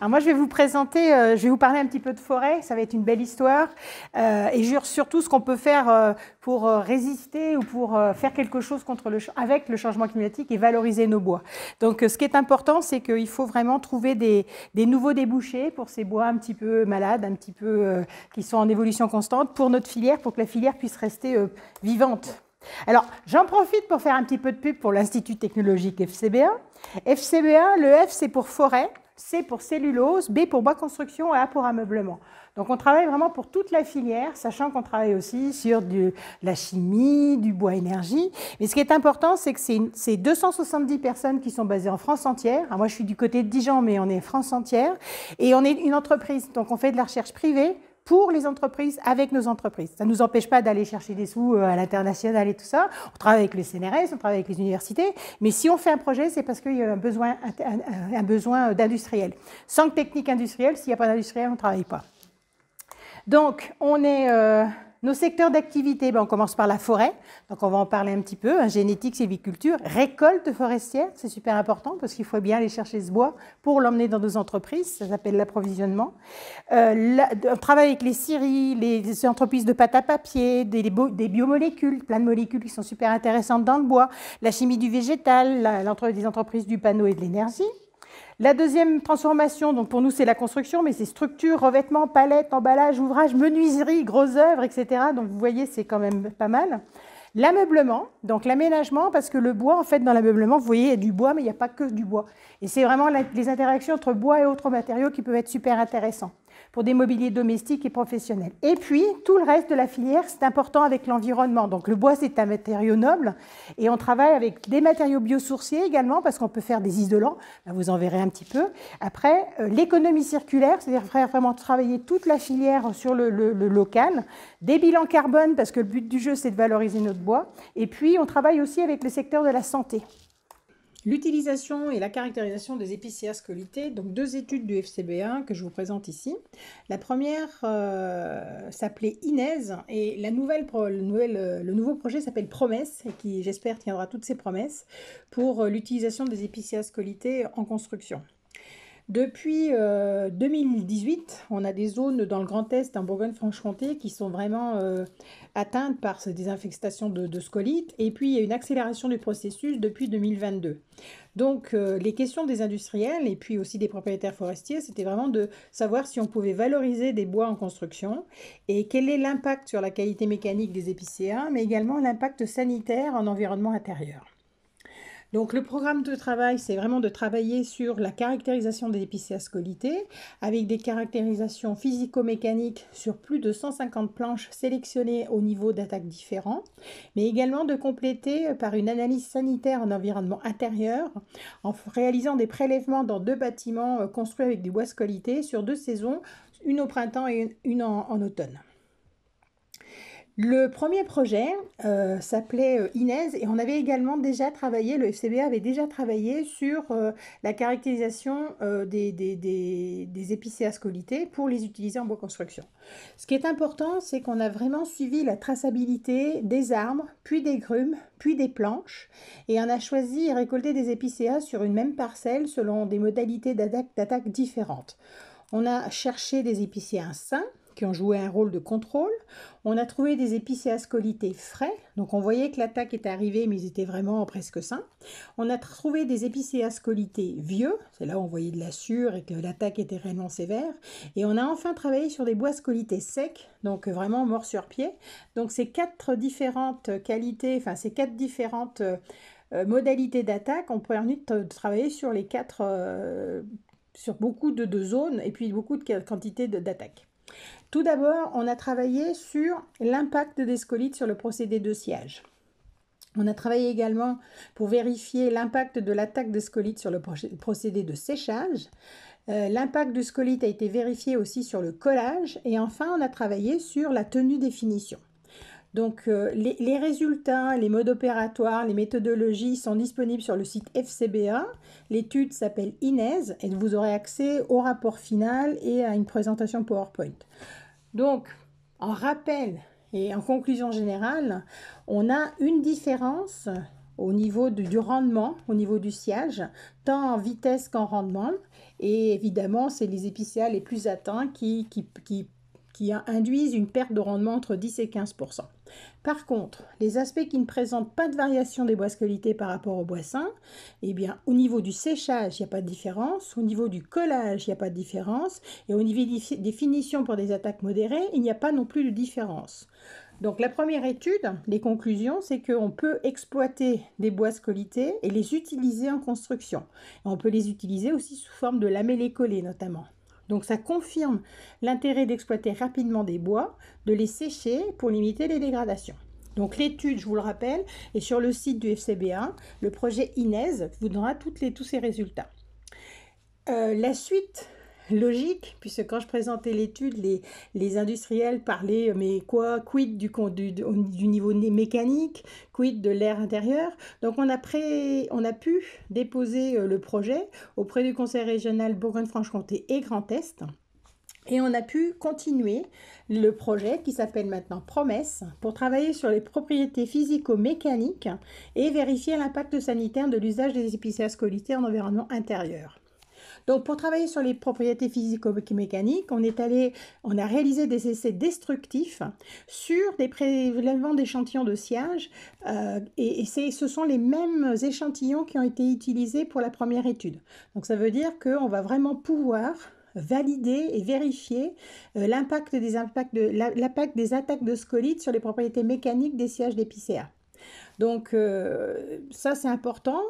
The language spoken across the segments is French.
Alors moi, je vais vous présenter, je vais vous parler un petit peu de forêt. Ça va être une belle histoire et surtout ce qu'on peut faire pour résister ou pour faire quelque chose contre avec le changement climatique et valoriser nos bois. Donc, ce qui est important, c'est qu'il faut vraiment trouver des nouveaux débouchés pour ces bois un petit peu malades, un petit peu qui sont en évolution constante pour notre filière, pour que la filière puisse rester vivante. Alors, j'en profite pour faire un petit peu de pub pour l'Institut technologique FCBA. FCBA, le F, c'est pour forêt, C pour cellulose, B pour bois construction et A pour ameublement. Donc, on travaille vraiment pour toute la filière, sachant qu'on travaille aussi sur de la chimie, du bois énergie. Mais ce qui est important, c'est que c'est 270 personnes qui sont basées en France entière. Alors moi, je suis du côté de Dijon, mais on est France entière. Et on est une entreprise, donc on fait de la recherche privée pour les entreprises, avec nos entreprises. Ça ne nous empêche pas d'aller chercher des sous à l'international et tout ça. On travaille avec le CNRS, on travaille avec les universités, mais si on fait un projet, c'est parce qu'il y a un besoin d'industriel. Sans technique industrielle, s'il n'y a pas d'industriel, on ne travaille pas. Donc, nos secteurs d'activité, on commence par la forêt, donc on va en parler un petit peu, génétique, sylviculture, récolte forestière, c'est super important parce qu'il faut bien aller chercher ce bois pour l'emmener dans nos entreprises, ça s'appelle l'approvisionnement. On travaille avec les scieries, les entreprises de pâte à papier, des biomolécules, plein de molécules qui sont super intéressantes dans le bois, la chimie du végétal, des entreprises du panneau et de l'énergie. La deuxième transformation, donc pour nous, c'est la construction, mais c'est structure, revêtement, palette, emballage, ouvrage, menuiserie, grosses œuvres, etc. Donc, vous voyez, c'est quand même pas mal. L'ameublement, donc l'aménagement, parce que le bois, en fait, dans l'ameublement, vous voyez, il y a du bois, mais il n'y a pas que du bois. Et c'est vraiment les interactions entre bois et autres matériaux qui peuvent être super intéressants pour des mobiliers domestiques et professionnels. Et puis, tout le reste de la filière, c'est important avec l'environnement. Donc, le bois, c'est un matériau noble et on travaille avec des matériaux biosourcés également parce qu'on peut faire des isolants. Vous en verrez un petit peu. Après, l'économie circulaire, c'est-à-dire vraiment travailler toute la filière sur le local. Des bilans carbone parce que le but du jeu, c'est de valoriser notre bois. Et puis, on travaille aussi avec le secteur de la santé. L'utilisation et la caractérisation des épicéas scolytés, donc deux études du FCBA que je vous présente ici. La première s'appelait INES et le nouveau projet s'appelle Promesse et qui, j'espère, tiendra toutes ses promesses pour l'utilisation des épicéas scolytés en construction. Depuis 2018, on a des zones dans le Grand Est, en Bourgogne-Franche-Comté, qui sont vraiment atteintes par des infestations de scolytes. Et puis, il y a une accélération du processus depuis 2022. Donc, les questions des industriels et puis aussi des propriétaires forestiers, c'était vraiment de savoir si on pouvait valoriser des bois en construction et quel est l'impact sur la qualité mécanique des épicéas, mais également l'impact sanitaire en environnement intérieur. Donc, le programme de travail, c'est vraiment de travailler sur la caractérisation des épicéas scolytés avec des caractérisations physico-mécaniques sur plus de 150 planches sélectionnées au niveau d'attaques différents, mais également de compléter par une analyse sanitaire en environnement intérieur en réalisant des prélèvements dans 2 bâtiments construits avec du bois scolyté sur 2 saisons, une au printemps et une en automne. Le premier projet s'appelait INES et on avait également déjà travaillé, le FCBA avait déjà travaillé sur la caractérisation des épicéas scolytés pour les utiliser en bois construction. Ce qui est important, c'est qu'on a vraiment suivi la traçabilité des arbres, puis des grumes, puis des planches et on a choisi et récolté des épicéas sur une même parcelle selon des modalités d'attaque différentes. On a cherché des épicéas sains qui ont joué un rôle de contrôle. On a trouvé des épicéas scolytés frais, donc on voyait que l'attaque était arrivée, mais ils étaient vraiment presque sains. On a trouvé des épicéas scolytés vieux, c'est là où on voyait de la sueur et que l'attaque était réellement sévère. Et on a enfin travaillé sur des bois scolytés secs, donc vraiment morts sur pied. Donc ces 4 différentes qualités, enfin ces 4 différentes modalités d'attaque ont permis de travailler sur les 4, sur beaucoup de zones et puis beaucoup de quantités d'attaques. Tout d'abord, on a travaillé sur l'impact des scolytes sur le procédé de sciage. On a travaillé également pour vérifier l'impact de l'attaque des scolytes sur le procédé de séchage. L'impact du scolyte a été vérifié aussi sur le collage. Et enfin, on a travaillé sur la tenue des finitions. Donc, les résultats, les modes opératoires, les méthodologies sont disponibles sur le site FCBA. L'étude s'appelle INES et vous aurez accès au rapport final et à une présentation PowerPoint. Donc, en rappel et en conclusion générale, on a une différence au niveau du rendement, au niveau du sciage, tant en vitesse qu'en rendement. Et évidemment, c'est les épicéas les plus atteints qui induisent une perte de rendement entre 10 et 15%. Par contre, les aspects qui ne présentent pas de variation des bois scolytés par rapport aux bois sains, eh bien, au niveau du séchage, il n'y a pas de différence, au niveau du collage, il n'y a pas de différence, et au niveau des finitions pour des attaques modérées, il n'y a pas non plus de différence. Donc la première étude, les conclusions, c'est qu'on peut exploiter des bois scolités et les utiliser en construction. On peut les utiliser aussi sous forme de lamellés collés notamment. Donc ça confirme l'intérêt d'exploiter rapidement des bois, de les sécher pour limiter les dégradations. Donc l'étude, je vous le rappelle, est sur le site du FCBA. Le projet INES vous donnera tous ces résultats. La suite logique, puisque quand je présentais l'étude, les industriels parlaient, mais quoi, quid du niveau mécanique, quid de l'air intérieur. Donc on a pu déposer le projet auprès du Conseil régional Bourgogne-Franche-Comté et Grand Est. Et on a pu continuer le projet qui s'appelle maintenant Promesse pour travailler sur les propriétés physico-mécaniques et vérifier l'impact sanitaire de l'usage des épicéas scolités en environnement intérieur. Donc, pour travailler sur les propriétés physico-mécaniques, on a réalisé des essais destructifs sur des prélèvements d'échantillons de sciage et ce sont les mêmes échantillons qui ont été utilisés pour la première étude. Donc, ça veut dire qu'on va vraiment pouvoir valider et vérifier l'impact des attaques de scolytes sur les propriétés mécaniques des sciages d'épicéas. Donc ça c'est important,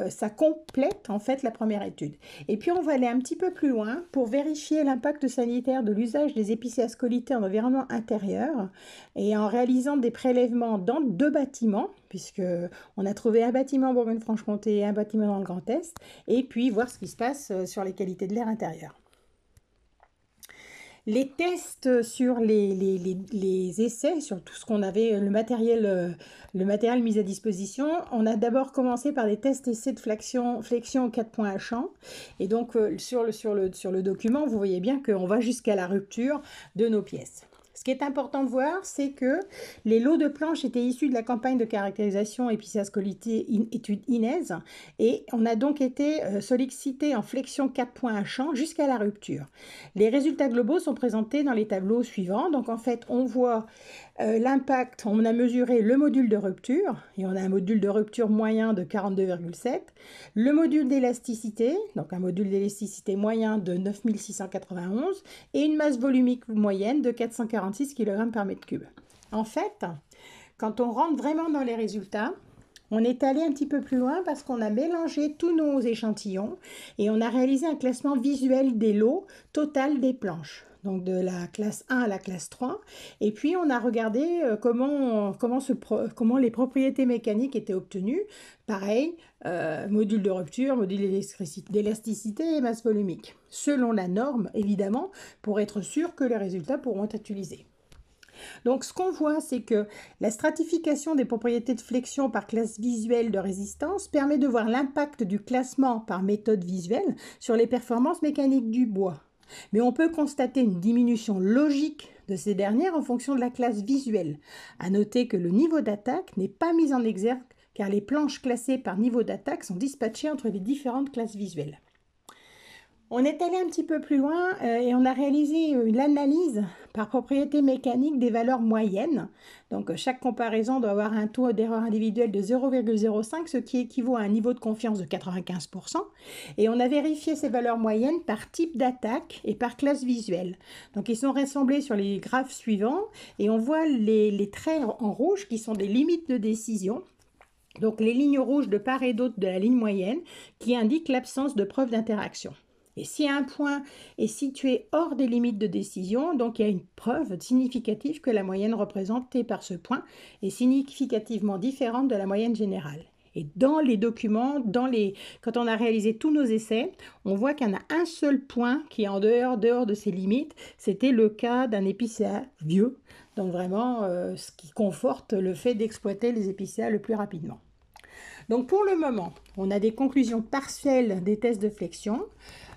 ça complète en fait la première étude. Et puis on va aller un petit peu plus loin pour vérifier l'impact sanitaire de l'usage des épicéas scolités en environnement intérieur et en réalisant des prélèvements dans 2 bâtiments, puisque on a trouvé un bâtiment en Bourgogne-Franche-Comté et un bâtiment dans le Grand Est, et puis voir ce qui se passe sur les qualités de l'air intérieur. Les tests sur les essais, sur tout ce qu'on avait, le matériel mis à disposition, on a d'abord commencé par des tests essais de flexion 4 points à champ. Et donc, sur le document, vous voyez bien qu'on va jusqu'à la rupture de nos pièces. Ce qui est important de voir, c'est que les lots de planches étaient issus de la campagne de caractérisation épicéas scolités étude INES et on a donc été sollicité en flexion 4 points à champ jusqu'à la rupture. Les résultats globaux sont présentés dans les tableaux suivants. Donc en fait, on voit l'impact, on a mesuré le module de rupture et on a un module de rupture moyen de 42,7, le module d'élasticité, donc un module d'élasticité moyen de 9691 et une masse volumique moyenne de 446 kg par mètre cube. En fait, quand on rentre vraiment dans les résultats, on est allé un petit peu plus loin parce qu'on a mélangé tous nos échantillons et on a réalisé un classement visuel des lots total des planches. Donc de la classe 1 à la classe 3. Et puis on a regardé comment les propriétés mécaniques étaient obtenues. Pareil, module de rupture, module d'élasticité et masse volumique. Selon la norme, évidemment, pour être sûr que les résultats pourront être utilisés. Donc ce qu'on voit, c'est que la stratification des propriétés de flexion par classe visuelle de résistance permet de voir l'impact du classement par méthode visuelle sur les performances mécaniques du bois. Mais on peut constater une diminution logique de ces dernières en fonction de la classe visuelle. À noter que le niveau d'attaque n'est pas mis en exergue car les planches classées par niveau d'attaque sont dispatchées entre les différentes classes visuelles. On est allé un petit peu plus loin et on a réalisé l'analyse par propriété mécanique des valeurs moyennes. Donc chaque comparaison doit avoir un taux d'erreur individuelle de 0,05, ce qui équivaut à un niveau de confiance de 95%. Et on a vérifié ces valeurs moyennes par type d'attaque et par classe visuelle. Donc ils sont rassemblés sur les graphes suivants et on voit les traits en rouge qui sont des limites de décision. Donc les lignes rouges de part et d'autre de la ligne moyenne qui indiquent l'absence de preuve d'interaction. Et si un point est situé hors des limites de décision, donc il y a une preuve significative que la moyenne représentée par ce point est significativement différente de la moyenne générale. Et dans les documents, quand on a réalisé tous nos essais, on voit qu'il y en a un seul point qui est en dehors de ces limites. C'était le cas d'un épicéa vieux, donc vraiment ce qui conforte le fait d'exploiter les épicéas le plus rapidement. Donc pour le moment, on a des conclusions partielles des tests de flexion.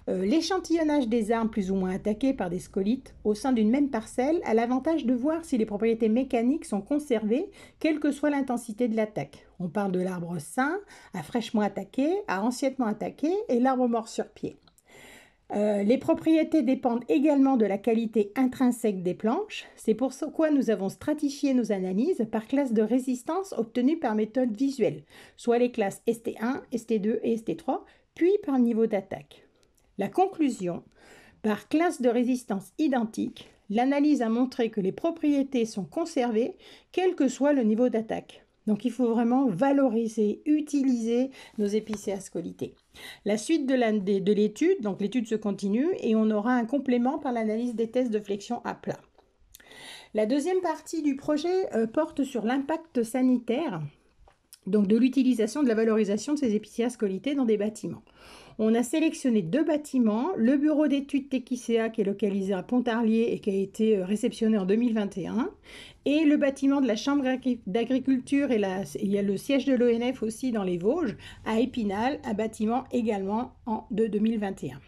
L'échantillonnage des arbres plus ou moins attaqués par des scolites au sein d'une même parcelle a l'avantage de voir si les propriétés mécaniques sont conservées, quelle que soit l'intensité de l'attaque. On parle de l'arbre sain, à fraîchement attaqué, à anciennement attaqué et l'arbre mort sur pied. Les propriétés dépendent également de la qualité intrinsèque des planches. C'est pourquoi nous avons stratifié nos analyses par classe de résistance obtenues par méthode visuelle, soit les classes ST1, ST2 et ST3, puis par niveau d'attaque. La conclusion, par classe de résistance identique, l'analyse a montré que les propriétés sont conservées, quel que soit le niveau d'attaque. Donc il faut vraiment valoriser, utiliser nos épicéas scolités. La suite de l'étude, donc l'étude se continue et on aura un complément par l'analyse des tests de flexion à plat. La deuxième partie du projet porte sur l'impact sanitaire, donc de l'utilisation de la valorisation de ces épicéas scolités dans des bâtiments. On a sélectionné 2 bâtiments, le bureau d'études Techicéa qui est localisé à Pontarlier et qui a été réceptionné en 2021, et le bâtiment de la Chambre d'agriculture et il y a le siège de l'ONF aussi dans les Vosges, à Épinal, un bâtiment également de 2021.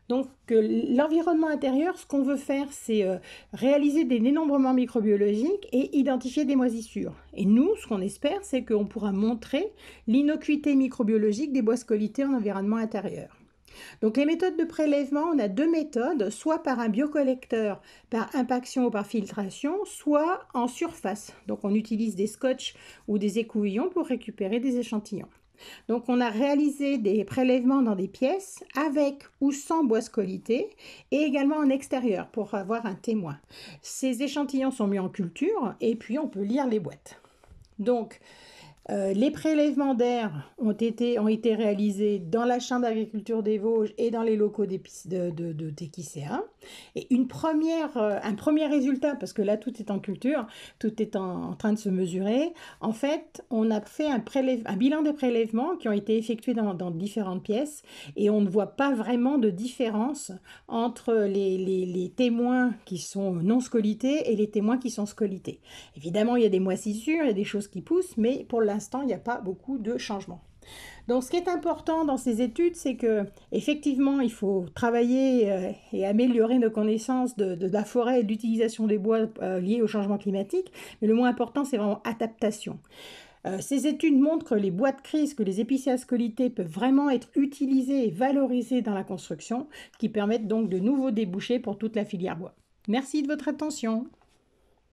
Donc l'environnement intérieur, ce qu'on veut faire, c'est réaliser des dénombrements microbiologiques et identifier des moisissures. Et nous, ce qu'on espère, c'est qu'on pourra montrer l'innocuité microbiologique des bois scolités en environnement intérieur. Donc les méthodes de prélèvement, on a 2 méthodes, soit par un biocollecteur, par impaction ou par filtration, soit en surface. Donc on utilise des scotch ou des écouvillons pour récupérer des échantillons. Donc on a réalisé des prélèvements dans des pièces avec ou sans bois scolité et également en extérieur pour avoir un témoin. Ces échantillons sont mis en culture et puis on peut lire les boîtes. Donc les prélèvements d'air ont été réalisés dans la Chambre d'agriculture des Vosges et dans les locaux de Techicéa. Et un premier résultat, parce que là tout est en culture, tout est en train de se mesurer. En fait, on a fait un bilan des prélèvements qui ont été effectués dans différentes pièces et on ne voit pas vraiment de différence entre les témoins qui sont non scolités et les témoins qui sont scolités. Évidemment, il y a des moisissures, il y a des choses qui poussent, mais pour l'instant, il n'y a pas beaucoup de changements. Donc, ce qui est important dans ces études, c'est que effectivement, il faut travailler et améliorer nos connaissances de la forêt et de l'utilisation des bois liés au changement climatique. Mais le moins important, c'est vraiment adaptation. Ces études montrent que les bois de crise, que les épicéas scolités peuvent vraiment être utilisés et valorisés dans la construction, qui permettent donc de nouveaux débouchés pour toute la filière bois. Merci de votre attention.